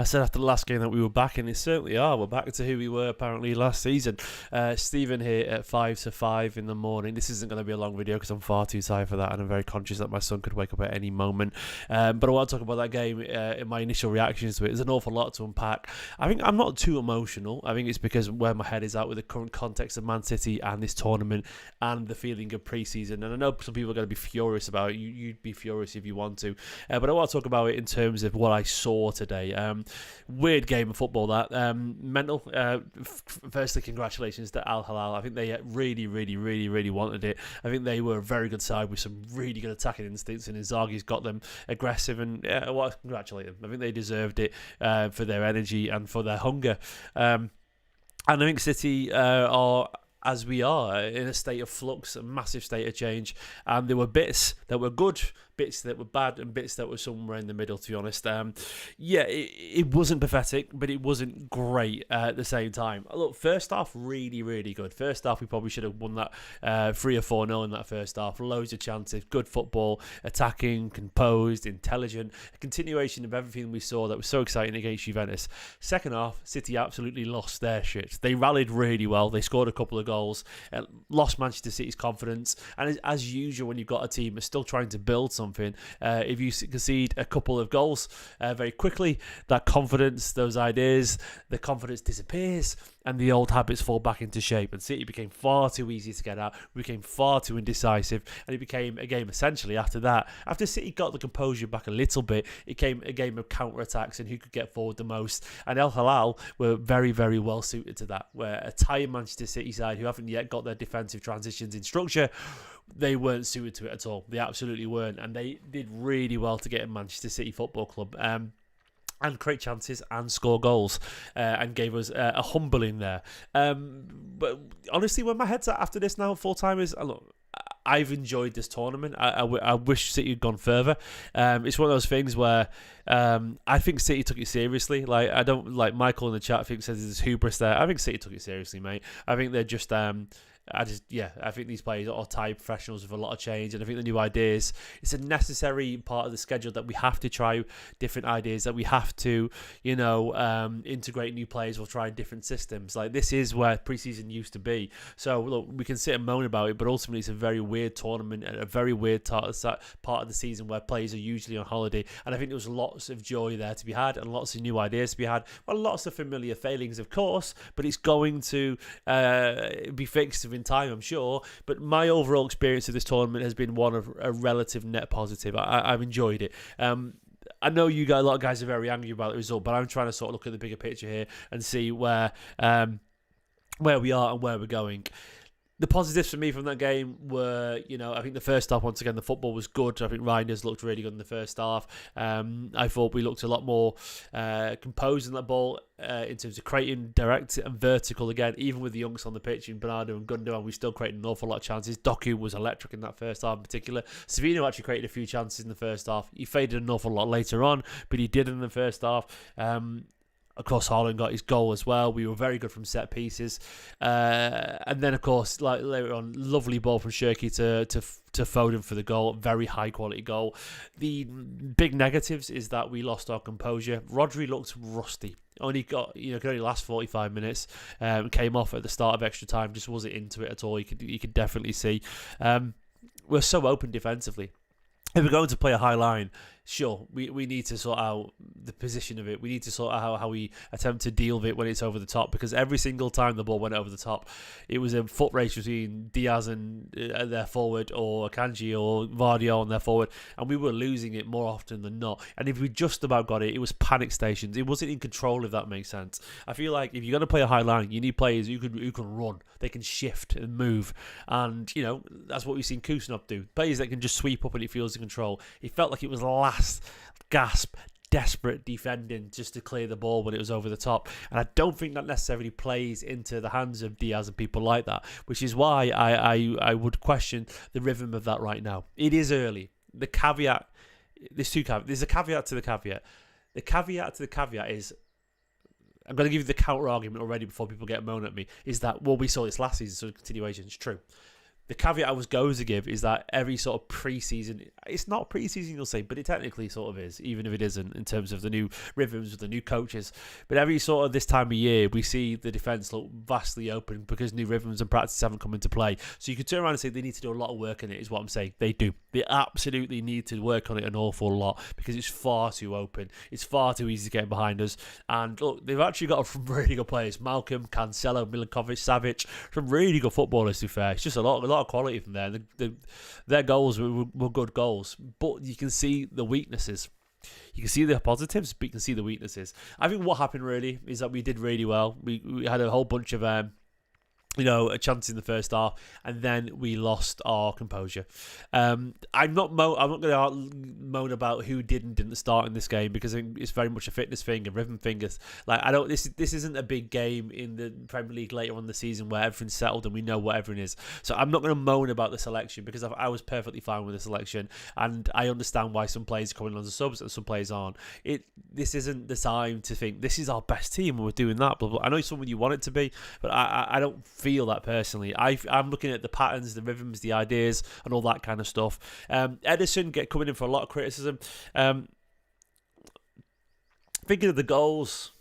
I said after the last game that we were back, and it certainly are. We're back to who we were apparently last season. Stephen here at 5 to 5 in the morning. This isn't going to be a long video because I'm far too tired for that, and I'm very conscious that my son could wake up at any moment. But I want to talk about that game in my initial reactions to it. There's an awful lot to unpack. I think I'm not too emotional. I think it's because where my head is at with the current context of Man City and this tournament and the feeling of pre-season. And I know some people are going to be furious about it. You'd be furious if you want to. But I want to talk about it in terms of what I saw today. Weird game of football, that. Mental. Firstly, congratulations to Al-Hilal. I think they really wanted it. I think they were a very good side with some really good attacking instincts, and Inzaghi's got them aggressive, and I congratulate them. I think they deserved it for their energy and for their hunger. And I think City are, as we are, in a state of flux, a massive state of change, and there were bits that were good, bits that were bad, and bits that were somewhere in the middle, to be honest. It wasn't pathetic, but it wasn't great at the same time. Look, first half, really good. First half, we probably should have won that 3 or 4-0 in that first half. Loads of chances, good football, attacking, composed, intelligent, a continuation of everything we saw that was so exciting against Juventus. Second half, City absolutely lost their shit. They rallied really well. They scored a couple of goals, lost Manchester City's confidence, and as usual, when you've got a team that's still trying to build something, if you concede a couple of goals very quickly, that confidence, those ideas, the confidence disappears, and the old habits fall back into shape. And City became far too easy to get at. We became far too indecisive, and it became a game essentially after that. After City got the composure back a little bit, it became a game of counter-attacks and who could get forward the most. And Al-Hilal were very well suited to that, where a tired Manchester City side who haven't yet got their defensive transitions in structure, they weren't suited to it at all. They absolutely weren't, and they did really well to get in Manchester City Football Club. And create chances and score goals, and gave us a humbling there. But honestly, when my head's at after this now, full-timers, look, I've enjoyed this tournament. I wish City had gone further. It's one of those things where I think City took it seriously. Like, I don't, like Michael in the chat, I think says there's hubris there. I think City took it seriously, mate. I think they're just I think these players are Thai professionals with a lot of change, and I think the new ideas, it's a necessary part of the schedule that we have to try different ideas, that we have to, integrate new players or try different systems. Like, this is where preseason used to be. So look, we can sit and moan about it, but ultimately it's a very weird tournament and a very weird part of the season where players are usually on holiday. And I think there was lots of joy there to be had and lots of new ideas to be had. Well, lots of familiar failings, of course, but it's going to be fixed in time, I'm sure. But my overall experience of this tournament has been one of a relative net positive. I've enjoyed it. I know you guys, a lot of guys are very angry about the result, but I'm trying to sort of look at the bigger picture here and see where we are and where we're going. The positives for me from that game were, I think the first half, once again, the football was good. I think Reinders looked really good in the first half. I thought we looked a lot more composed in that ball in terms of creating direct and vertical again, even with the youngs on the pitch in Bernardo and Gundogan. We still created an awful lot of chances. Doku was electric in that first half in particular. Savino actually created a few chances in the first half. He faded an awful lot later on, but he did in the first half. Of course, Haaland got his goal as well. We were very good from set pieces. And then, of course, like later on, lovely ball from Shirky to Foden for the goal. Very high-quality goal. The big negatives is that we lost our composure. Rodri looked rusty. Only got, could only last 45 minutes. Came off at the start of extra time. Just wasn't into it at all. You could definitely see. We're so open defensively. If we're going to play a high line, sure, we need to sort out the position of it. We need to sort out how we attempt to deal with it when it's over the top, because every single time the ball went over the top, it was a foot race between Diaz and their forward, or Akanji or Vardio on their forward, and we were losing it more often than not. And if we just about got it, it was panic stations. It wasn't in control, if that makes sense. I feel like if you're going to play a high line, you need players who can run. They can shift and move. And, that's what we've seen Kusanov do. Players that can just sweep up and it feels in control. It felt like it was last gasp, desperate defending just to clear the ball when it was over the top. And I don't think that necessarily plays into the hands of Diaz and people like that, which is why I would question the rhythm of that right now. It is early. The caveat, there's a caveat to the caveat. The caveat to the caveat is, I'm going to give you the counter argument already before people get moan at me, is that, well, we saw this last season, so the continuation is true. The caveat I was going to give is that every sort of pre-season, it's not pre-season you'll say, but it technically sort of is, even if it isn't, in terms of the new rhythms with the new coaches. But every sort of this time of year, we see the defence look vastly open because new rhythms and practices haven't come into play. So you could turn around and say they need to do a lot of work in it, is what I'm saying. They do. They absolutely need to work on it an awful lot because it's far too open. It's far too easy to get behind us. And look, they've actually got some really good players. Malcolm, Cancelo, Milinkovic, Savic, some really good footballers, to be fair. It's just a lot of quality from there. Their goals were good goals, but you can see the weaknesses. You can see the positives, but you can see the weaknesses. I think what happened really is that we did really well. We had a whole bunch of a chance in the first half, and then we lost our composure. I'm not going to moan about who did and didn't start in this game because it's very much a fitness thing, a rhythm thing. This isn't a big game in the Premier League later on in the season where everything's settled and we know what everything is. So I'm not going to moan about the selection because I was perfectly fine with the selection, and I understand why some players are coming on as subs and some players aren't. This isn't the time to think this is our best team and we're doing that. Blah, blah. I know some of you want it to be, but I don't feel that personally. I'm looking at the patterns, the rhythms, the ideas, and all that kind of stuff. Edison coming in for a lot of criticism. Thinking of the goals,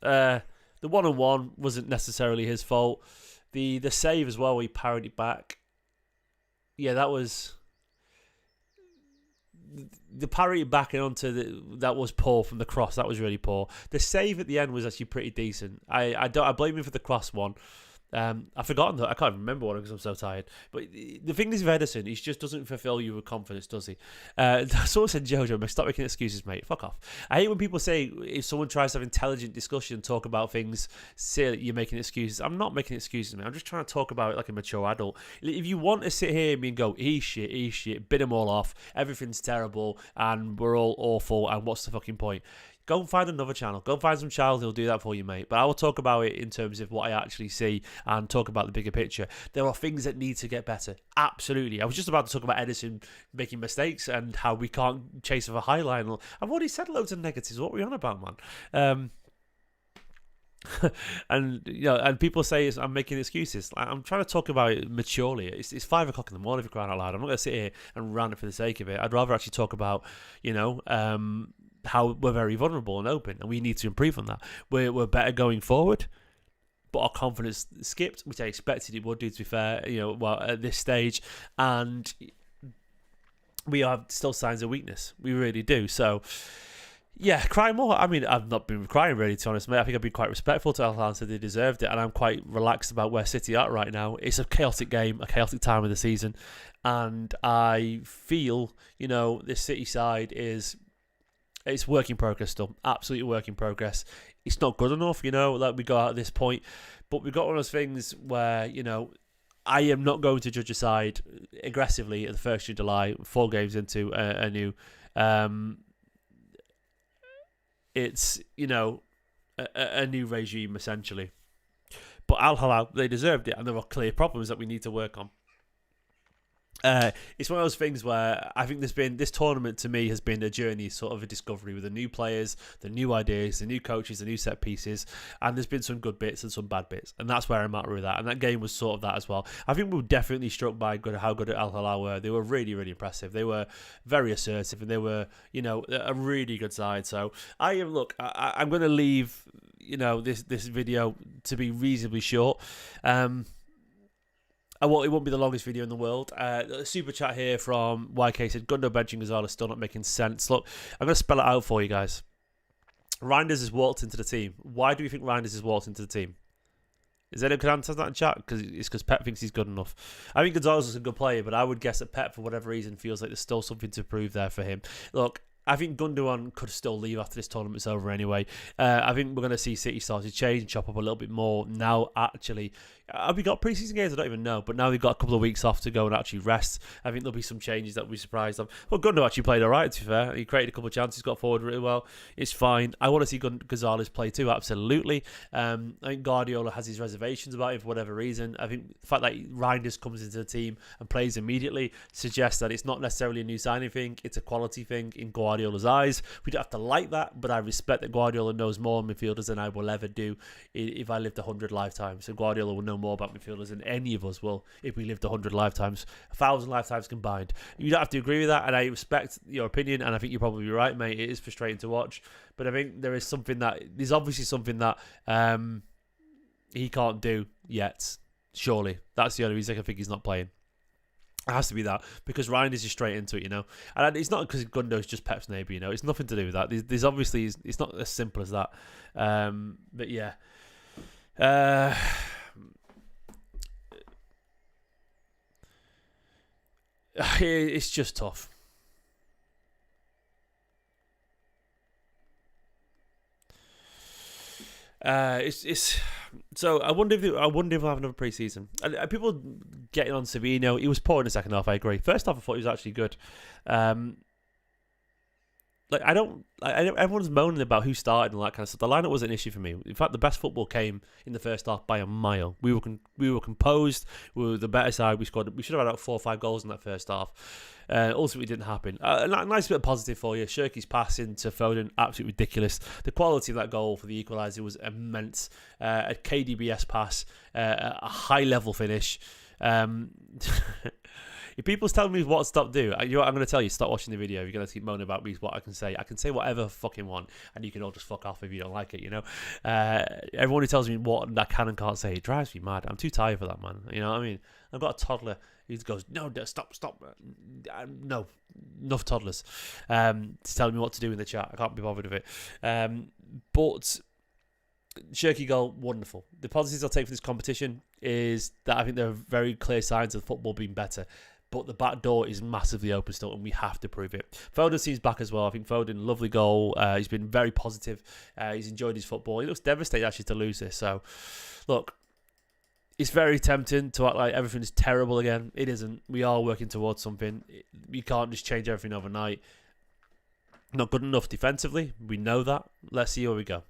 the 1-on-1 wasn't necessarily his fault. The save as well, he parried it back. Yeah, that was the parry back and onto that was poor from the cross. That was really poor. The save at the end was actually pretty decent. I blame him for the cross one. I've forgotten that. I can't remember one because I'm so tired. But the thing is with Edison, he just doesn't fulfill you with confidence, does he? Someone said, Jojo, stop making excuses, mate. Fuck off. I hate when people say if someone tries to have intelligent discussion, talk about things, say that you're making excuses. I'm not making excuses, mate. I'm just trying to talk about it like a mature adult. If you want to sit here and go, he's shit, bid them all off, everything's terrible, and we're all awful, and what's the fucking point? Go and find another channel. Go and find some child who'll do that for you, mate. But I will talk about it in terms of what I actually see and talk about the bigger picture. There are things that need to get better. Absolutely. I was just about to talk about Edison making mistakes and how we can't chase of a high line. I've already said loads of negatives. What are we on about, man? And people say I'm making excuses. I'm trying to talk about it maturely. It's 5 o'clock in the morning, for crying out loud. I'm not going to sit here and rant for the sake of it. I'd rather actually talk about, how we're very vulnerable and open, and we need to improve on that. We're better going forward, but our confidence skipped, which I expected it would do, to be fair, at this stage, and we have still signs of weakness. We really do. So, yeah, cry more. I mean, I've not been crying really, to be honest, mate. I think I've been quite respectful to Al-Hilal and said they deserved it, and I'm quite relaxed about where City are right now. It's a chaotic game, a chaotic time of the season, and I feel, this City side it's work in progress still. Absolutely work in progress. It's not good enough, that we go out at this point. But we've got one of those things where, I am not going to judge a side aggressively at the 1st of July, 4 games into a new... it's, a new regime, essentially. But Al-Hilal, they deserved it, and there are clear problems that we need to work on. It's one of those things where I think this tournament to me has been a journey, sort of a discovery with the new players, the new ideas, the new coaches, the new set pieces, and there's been some good bits and some bad bits, and that's where I'm at with that. And that game was sort of that as well. I think we were definitely struck by how good Al-Hilal were. They were really, really impressive. They were very assertive, and they were, a really good side. So I'm going to leave, this video to be reasonably short. It won't be the longest video in the world. Super chat here from YK said, Gundo benching Gonzalez still not making sense. Look, I'm going to spell it out for you guys. Reinders has walked into the team. Why do you think Reinders has walked into the team? Is anyone can answer that in chat? Because Pep thinks he's good enough. I think Gonzalez is a good player, but I would guess that Pep, for whatever reason, feels like there's still something to prove there for him. Look, I think Gundogan could still leave after this tournament's over anyway. I think we're going to see City start to change and chop up a little bit more now, actually. Have we got pre-season games? I don't even know. But now we've got a couple of weeks off to go and actually rest. I think there'll be some changes that we'll be surprised of. Well, Gundogan actually played all right, to be fair. He created a couple of chances, got forward really well. It's fine. I want to see Gonzalez play too, absolutely. I think Guardiola has his reservations about it for whatever reason. I think the fact that Reinders comes into the team and plays immediately suggests that it's not necessarily a new signing thing. It's a quality thing in Guardiola. Guardiola's eyes. We don't have to like that, but I respect that Guardiola knows more midfielders than I will ever do if I lived 100 lifetimes. And Guardiola will know more about midfielders than any of us will if we lived 100 lifetimes, 1,000 lifetimes combined. You don't have to agree with that, and I respect your opinion, and I think you're probably right, mate. It is frustrating to watch, but I think there's obviously something that he can't do yet. Surely that's the only reason I think he's not playing. It has to be that, because Ryan is just straight into it, and it's not because Gundo's just Pep's neighbour, it's nothing to do with that. There's obviously, it's not as simple as that, but yeah, it's just tough. So I wonder if we'll have another pre-season. And people getting on Savino, he was poor in the second half. I agree. First half, I thought he was actually good. Everyone's moaning about who started and all that kind of stuff. The lineup was an issue for me. In fact, the best football came in the first half by a mile. We were composed. We were the better side. We should have had about 4 or 5 goals in that first half. Ultimately, it didn't happen. A nice bit of positive for you. Shirky's pass into Foden, absolutely ridiculous. The quality of that goal for the equaliser was immense. A KDBS pass, a high-level finish. If people's telling me what to stop doing, I'm going to tell you, stop watching the video. You're going to keep moaning about me, what I can say. I can say whatever I fucking want, and you can all just fuck off if you don't like it, Everyone who tells me what I can and can't say, it drives me mad. I'm too tired for that, man. You know what I mean? I've got a toddler. He goes, no, stop. No, enough toddlers. Telling me what to do in the chat. I can't be bothered with it. But Shirky goal, wonderful. The positives I'll take for this competition is that I think there are very clear signs of football being better. But the back door is massively open still, and we have to prove it. Foden seems back as well. I think Foden, lovely goal. He's been very positive. He's enjoyed his football. He looks devastated actually to lose this. So, look, it's very tempting to act like everything is terrible again. It isn't. We are working towards something. You can't just change everything overnight. Not good enough defensively. We know that. Let's see where we go.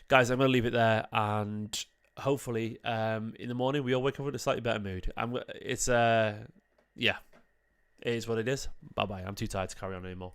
Guys, I'm going to leave it there, and hopefully in the morning we all wake up in a slightly better mood. It is what it is. Bye-bye. I'm too tired to carry on anymore.